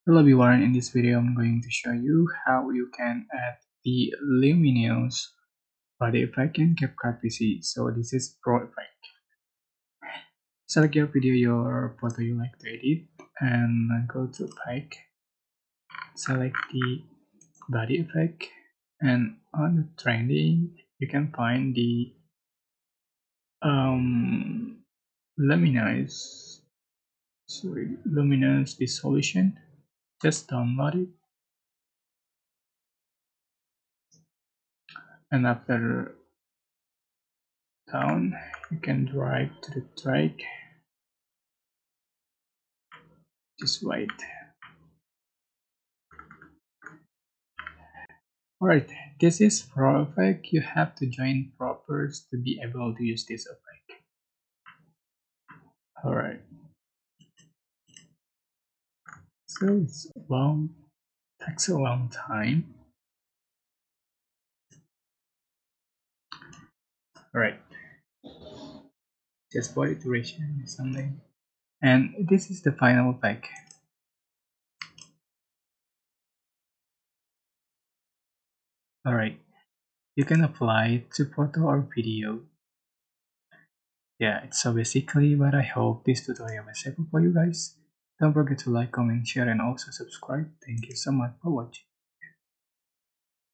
Hello everyone, in this video I'm going to show you how you can add the Luminous body effect in CapCut PC. So this is Pro effect. Select your video, your photo you like to edit, and go to effect. Select the body effect, and on the trending you can find the Luminous. Luminous dissolution. Just download it, and after down you can drag to the track. Just wait. Alright, this is Pro effect. You have to join Propers to be able to use this effect. Alright, so takes a long time. Alright, just body duration or something. And this is the final effect. Alright, you can apply it to photo or video. Yeah, it's so basically, but I hope this tutorial was helpful for you guys. Don't forget to like, comment, share, and also subscribe. Thank you so much for watching.